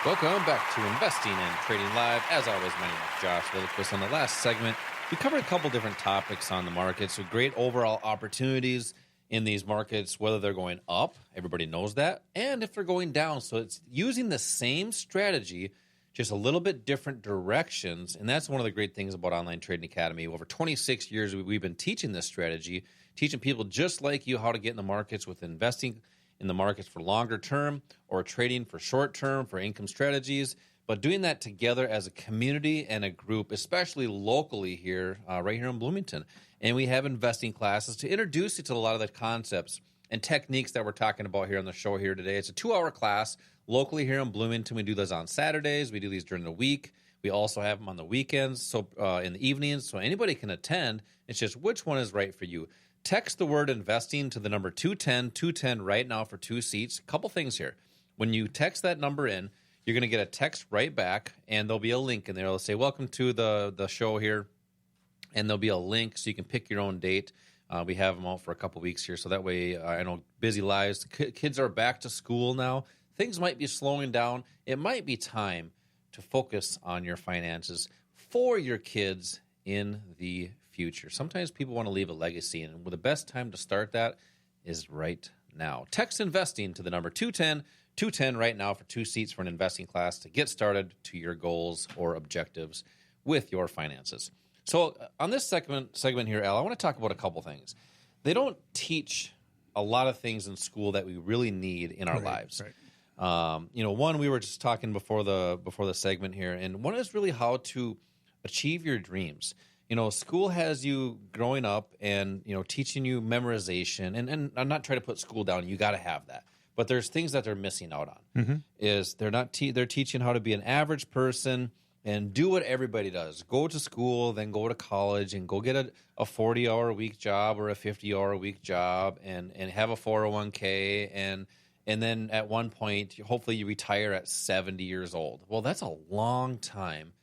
Welcome back to Investing and Trading Live. As always, my name is Josh Lillquist. On the last segment, we covered a couple different topics on the market. So great overall opportunities in these markets, whether they're going up, everybody knows that, and if they're going down. So it's using the same strategy, just a little bit different directions. And that's one of the great things about Online Trading Academy. Over 26 years, we've been teaching this strategy, teaching people just like you how to get in the markets with investing in the markets for longer term or trading for short term for income strategies, but doing that together as a community and a group, especially locally here, right here in Bloomington. And we have investing classes to introduce you to a lot of the concepts and techniques that we're talking about here on the show here today. It's a 2-hour class locally here in Bloomington. We do those on Saturdays. We do these during the week. We also have them on the weekends, so in the evenings, so anybody can attend. It's just which one is right for you. Text the word investing to the number 210 right now for 2 seats. Couple things here. When you text that number in, you're going to get a text right back, and there'll be a link in there. It'll say, welcome to the show here, and there'll be a link so you can pick your own date. We have them out for a couple weeks here, so that way I know busy lives. Kids are back to school now. Things might be slowing down. It might be time to focus on your finances for your kids in the future. Sometimes people want to leave a legacy, and the best time to start that is right now. Text investing to the number 210 right now for 2 seats for an investing class to get started to your goals or objectives with your finances. So on this segment here, Al, I want to talk about a couple things. They don't teach a lot of things in school that we really need in our lives. Right. One, we were just talking before the segment here, and one is really how to achieve your dreams. School has you growing up and, teaching you memorization. And I'm not trying to put school down. You got to have that. But there's things that they're missing out on. Mm-hmm. Is they're teaching how to be an average person and do what everybody does. Go to school, then go to college and go get a 40-hour-a-week job or a 50-hour-a-week job and have a 401k. And then at one point, hopefully you retire at 70 years old. Well, that's a long time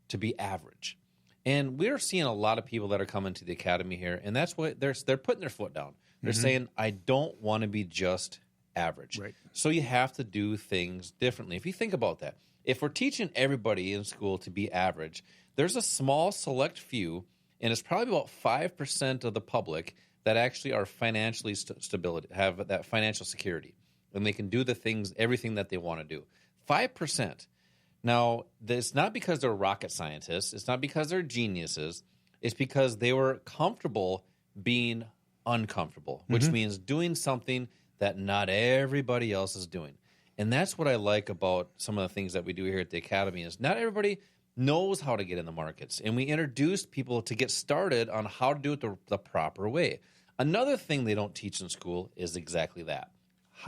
to be average. And we're seeing a lot of people that are coming to the academy here, and that's what they're putting their foot down. They're saying, I don't want to be just average. Right. So you have to do things differently. If you think about that, if we're teaching everybody in school to be average, there's a small select few, and it's probably about 5% of the public that actually are financially stability, have that financial security, and they can do everything that they want to do. 5%. Now, it's not because they're rocket scientists. It's not because they're geniuses. It's because they were comfortable being uncomfortable, which means doing something that not everybody else is doing. And that's what I like about some of the things that we do here at the Academy is not everybody knows how to get in the markets. And we introduce people to get started on how to do it the proper way. Another thing they don't teach in school is exactly that,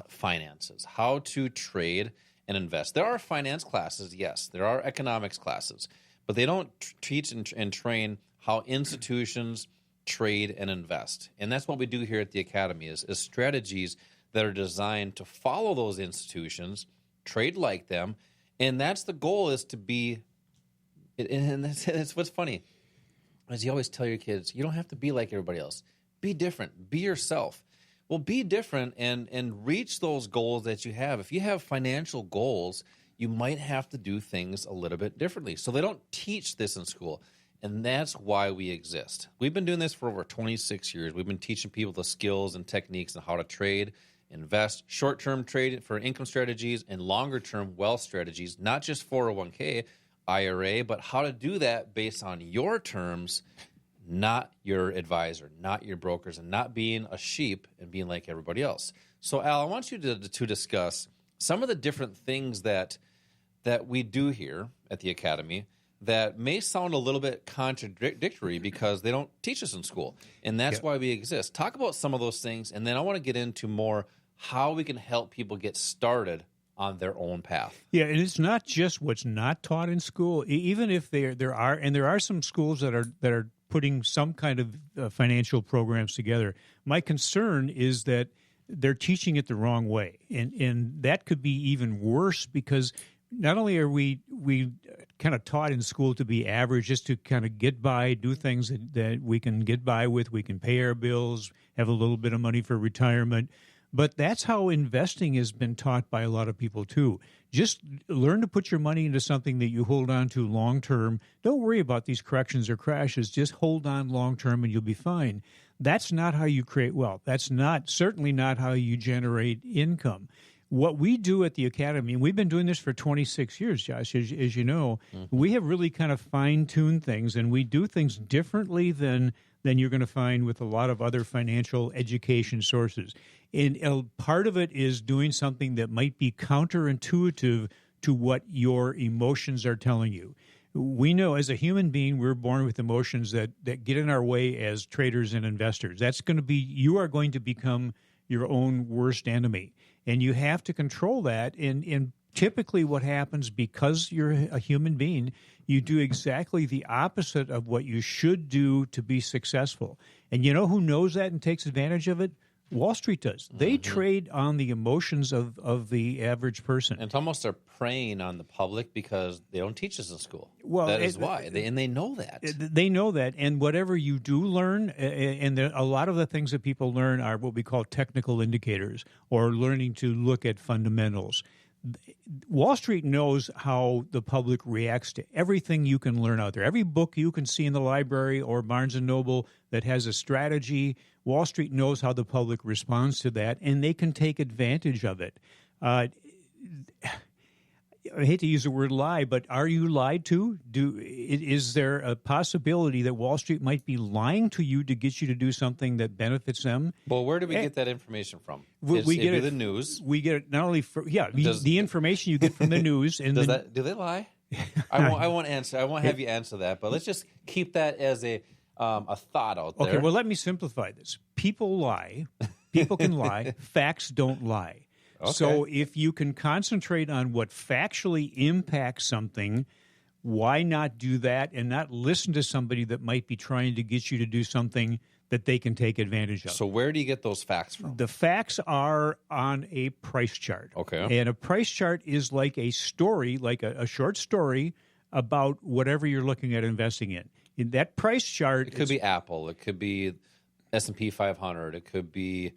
finances, how to trade and invest. There are finance classes, yes. There are economics classes, but they don't teach and train how institutions trade and invest. And that's what we do here at the Academy is strategies that are designed to follow those institutions, trade like them, and that's the goal is to be, and that's what's funny, is you always tell your kids, you don't have to be like everybody else. Be different. Be yourself. Well, be different and reach those goals that you have. If you have financial goals, you might have to do things a little bit differently. So they don't teach this in school, and that's why we exist. We've been doing this for over 26 years. We've been teaching people the skills and techniques on how to trade, invest, short-term trade for income strategies, and longer-term wealth strategies, not just 401k, IRA, but how to do that based on your terms, not your advisor, not your brokers, and not being a sheep and being like everybody else. So, Al, I want you to discuss some of the different things that we do here at the Academy that may sound a little bit contradictory because they don't teach us in school, and that's why we exist. Talk about some of those things, and then I want to get into more how we can help people get started on their own path. Yeah, and it's not just what's not taught in school. Even if there are some schools that are putting some kind of financial programs together. My concern is that they're teaching it the wrong way, and that could be even worse because not only are we kind of taught in school to be average, just to kind of get by, do things that we can get by with, we can pay our bills, have a little bit of money for retirement, But that's how investing has been taught by a lot of people too. Just learn to put your money into something that you hold on to long term. Don't worry about these corrections or crashes. Just hold on long term and you'll be fine. That's not how you create wealth. That's certainly not how you generate income. What we do at the Academy, and we've been doing this for 26 years, Josh, as you know, we have really kind of fine-tuned things, and we do things differently than you're going to find with a lot of other financial education sources. And part of it is doing something that might be counterintuitive to what your emotions are telling you. We know as a human being, we're born with emotions that get in our way as traders and investors. You are going to become your own worst enemy. And you have to control that. And typically what happens, because you're a human being, you do exactly the opposite of what you should do to be successful. And you know who knows that and takes advantage of it? Wall Street does. They trade on the emotions of the average person. And it's almost they're preying on the public because they don't teach this in school. Well, that is why. They know that. They know that. And whatever you do learn, and a lot of the things that people learn are what we call technical indicators, or learning to look at fundamentals. Wall Street knows how the public reacts to everything you can learn out there. Every book you can see in the library or Barnes & Noble that has a strategy, Wall Street knows how the public responds to that, and they can take advantage of it. I hate to use the word lie, but are you lied to? Is there a possibility that Wall Street might be lying to you to get you to do something that benefits them? Well, where do we get that information from? We get it the news. We get it not only the information you get from the news. And do they lie? I won't answer. I won't have you answer that. But let's just keep that as a thought out there. Okay. Well, let me simplify this. People lie. People can lie. Facts don't lie. Okay. So if you can concentrate on what factually impacts something, why not do that and not listen to somebody that might be trying to get you to do something that they can take advantage of? So where do you get those facts from? The facts are on a price chart. Okay. And a price chart is like a story, like a short story about whatever you're looking at investing in. In that price chart, it could be Apple. It could be S&P 500. It could be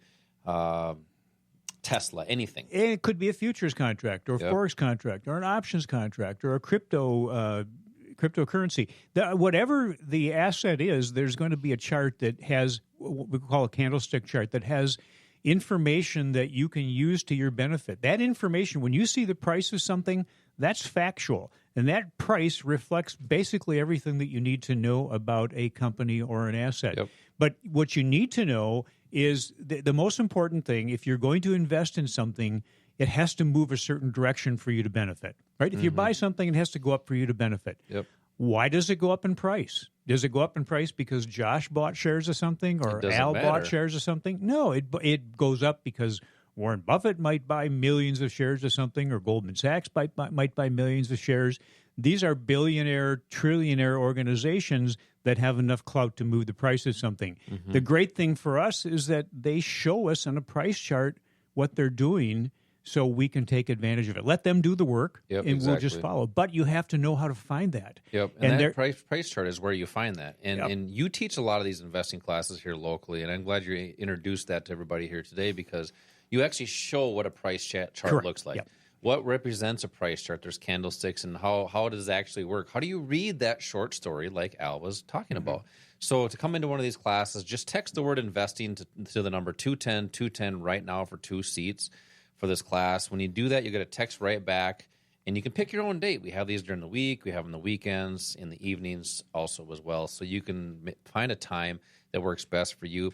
Tesla, anything. And it could be a futures contract or a forex contract or an options contract or a cryptocurrency. Whatever the asset is, there's going to be a chart that has what we call a candlestick chart that has information that you can use to your benefit. That information, when you see the price of something, that's factual. And that price reflects basically everything that you need to know about a company or an asset. Yep. But what you need to know is the most important thing. If you're going to invest in something, it has to move a certain direction for you to benefit, right? If you buy something, it has to go up for you to benefit. Yep. Why does it go up in price? Does it go up in price because Josh bought shares of something or Al bought shares of something? No, it goes up because Warren Buffett might buy millions of shares of something, or Goldman Sachs might buy millions of shares. These are billionaire, trillionaire organizations that have enough clout to move the price of something. Mm-hmm. The great thing for us is that they show us on a price chart what they're doing so we can take advantage of it. Let them do the work, and we'll just follow. But you have to know how to find that. Yep, and that price chart is where you find that. And you teach a lot of these investing classes here locally, and I'm glad you introduced that to everybody here today because you actually show what a price chart looks like. Yep. What represents a price chart? There's candlesticks, and how does it actually work? How do you read that short story like Al was talking about? So to come into one of these classes, just text the word investing to the number 210 right now for 2 seats for this class. When you do that, you get a text right back, and you can pick your own date. We have these during the week. We have them the weekends, in the evenings also as well. So you can find a time that works best for you,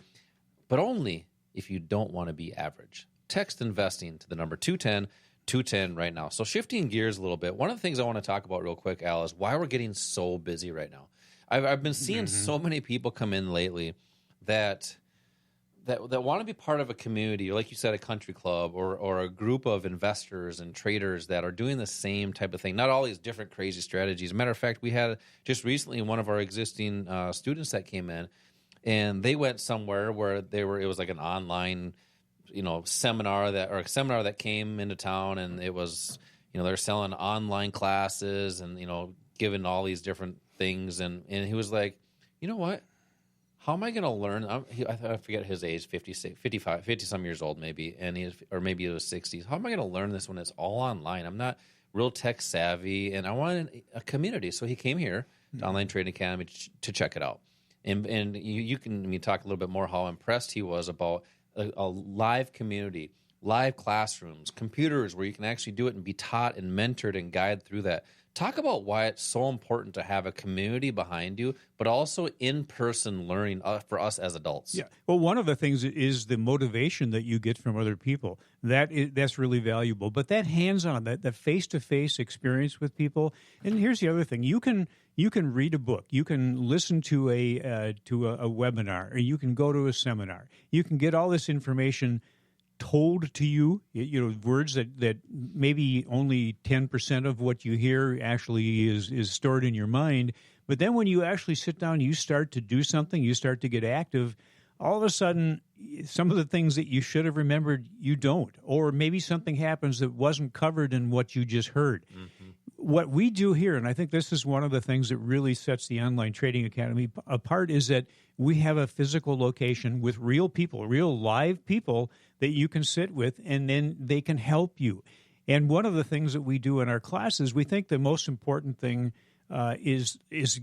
but only if you don't want to be average. Text investing to the number 210 right now. So shifting gears a little bit, one of the things I want to talk about real quick, Al, is why we're getting so busy right now. I've been seeing so many people come in lately that want to be part of a community, or like you said, a country club or a group of investors and traders that are doing the same type of thing. Not all these different crazy strategies. As a matter of fact, we had just recently one of our existing students that came in, and they went somewhere where it was like an online seminar that came into town, and it was, they're selling online classes and, giving all these different things. And he was like, you know what? how am I going to learn? I forget his age, 56, 55, 50-some years old maybe, or maybe it was 60s. How am I going to learn this when it's all online? I'm not real tech savvy, and I wanted a community. So he came here to Online Trading Academy to check it out. And you can talk a little bit more how impressed he was about a live community, live classrooms, computers where you can actually do it and be taught and mentored and guided through that. Talk about why it's so important to have a community behind you, but also in-person learning for us as adults. Yeah. Well, one of the things is the motivation that you get from other people. That's really valuable. But that hands-on, that face-to-face experience with people. And here's the other thing: you can read a book, you can listen to a webinar, or you can go to a seminar. You can get all this information told to you, words that maybe only 10% of what you hear actually is stored in your mind. But then when you actually sit down, you start to do something, you start to get active, all of a sudden, some of the things that you should have remembered, you don't. Or maybe something happens that wasn't covered in what you just heard. Mm-hmm. What we do here, and I think this is one of the things that really sets the Online Trading Academy apart, is that we have a physical location with real people, real live people that you can sit with, and then they can help you. And one of the things that we do in our classes, we think the most important thing is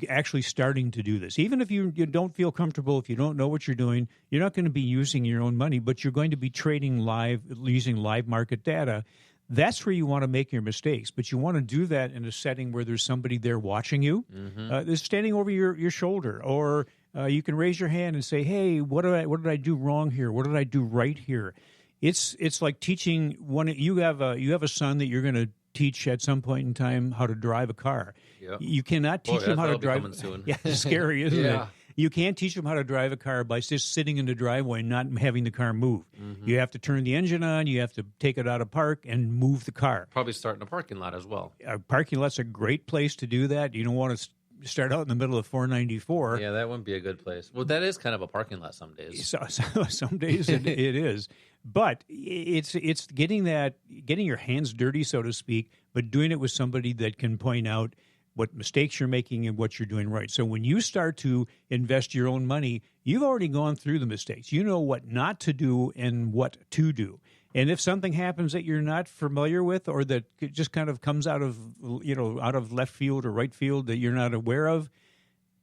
actually starting to do this. Even if you don't feel comfortable, if you don't know what you're doing, you're not going to be using your own money, but you're going to be trading live, using live market data. That's where you want to make your mistakes, but you want to do that in a setting where there's somebody there watching you, they're standing over your shoulder, or you can raise your hand and say, "Hey, what did I do wrong here? What did I do right here?" It's like teaching one. You have a son that you're going to teach at some point in time how to drive a car. Yep. You cannot teach him how to drive. Soon. Yeah, it's scary, isn't Yeah. it? You can't teach them how to drive a car by just sitting in the driveway and not having the car move. Mm-hmm. You have to turn the engine on. You have to take it out of park and move the car. Probably start in a parking lot as well. A parking lot's a great place to do that. You don't want to start out in the middle of 494. Yeah, that wouldn't be a good place. Well, that is kind of a parking lot some days. Some days it is. But it's getting your hands dirty, so to speak, but doing it with somebody that can point out what mistakes you're making and what you're doing right. So when you start to invest your own money, you've already gone through the mistakes. You know what not to do and what to do. And if something happens that you're not familiar with, or that just kind of comes out of left field or right field that you're not aware of,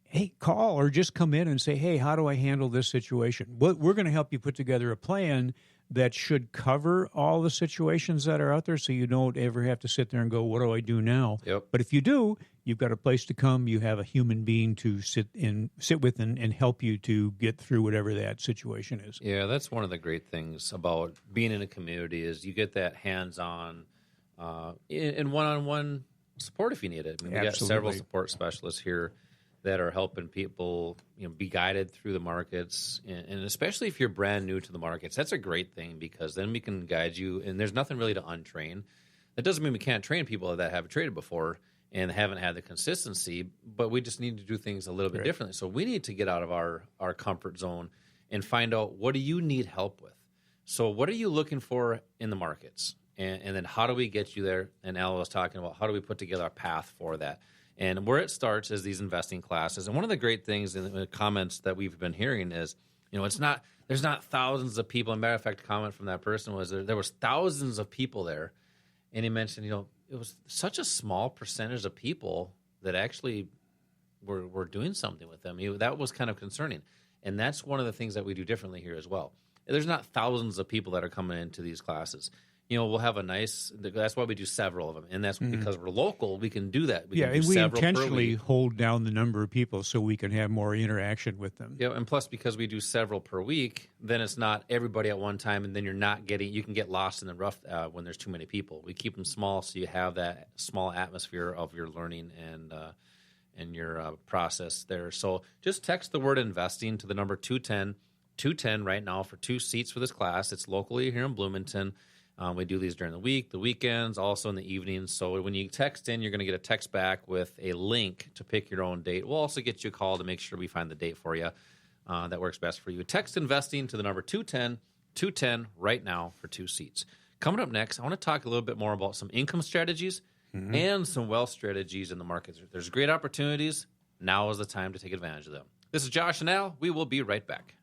hey, call or just come in and say, "Hey, how do I handle this situation?" We're going to help you put together a plan that should cover all the situations that are out there, so you don't ever have to sit there and go, "What do I do now?" Yep. But if you do, you've got a place to come. You have a human being to sit with and help you to get through whatever that situation is. Yeah, that's one of the great things about being in a community is you get that hands-on and one-on-one support if you need it. I mean, we got several support specialists here that are helping people, be guided through the markets, and especially if you're brand new to the markets, that's a great thing because then we can guide you, and there's nothing really to untrain. That doesn't mean we can't train people that haven't traded before and haven't had the consistency, but we just need to do things a little bit differently. So we need to get out of our comfort zone and find out, what do you need help with? So what are you looking for in the markets? And then how do we get you there? And Al was talking about how do we put together a path for that? And where it starts is these investing classes. And one of the great things in the comments that we've been hearing is, there's not thousands of people. As a matter of fact, a comment from that person was there was thousands of people there. And he mentioned, it was such a small percentage of people that actually were doing something with them. That was kind of concerning. And that's one of the things that we do differently here as well. There's not thousands of people that are coming into these classes. We'll have that's why we do several of them. And that's because we're local, we can do that. We intentionally hold down the number of people so we can have more interaction with them. Yeah, and plus because we do several per week, then it's not everybody at one time, and then you can get lost in the rough when there's too many people. We keep them small so you have that small atmosphere of your learning and your process there. So just text the word investing to the number 210 right now for 2 seats for this class. It's locally here in Bloomington. We do these during the week, the weekends, also in the evenings. So when you text in, you're going to get a text back with a link to pick your own date. We'll also get you a call to make sure we find the date for you that works best for you. Text investing to the number 210 right now for 2 seats. Coming up next, I want to talk a little bit more about some income strategies and some wealth strategies in the markets. There's great opportunities. Now is the time to take advantage of them. This is Josh and Al. We will be right back.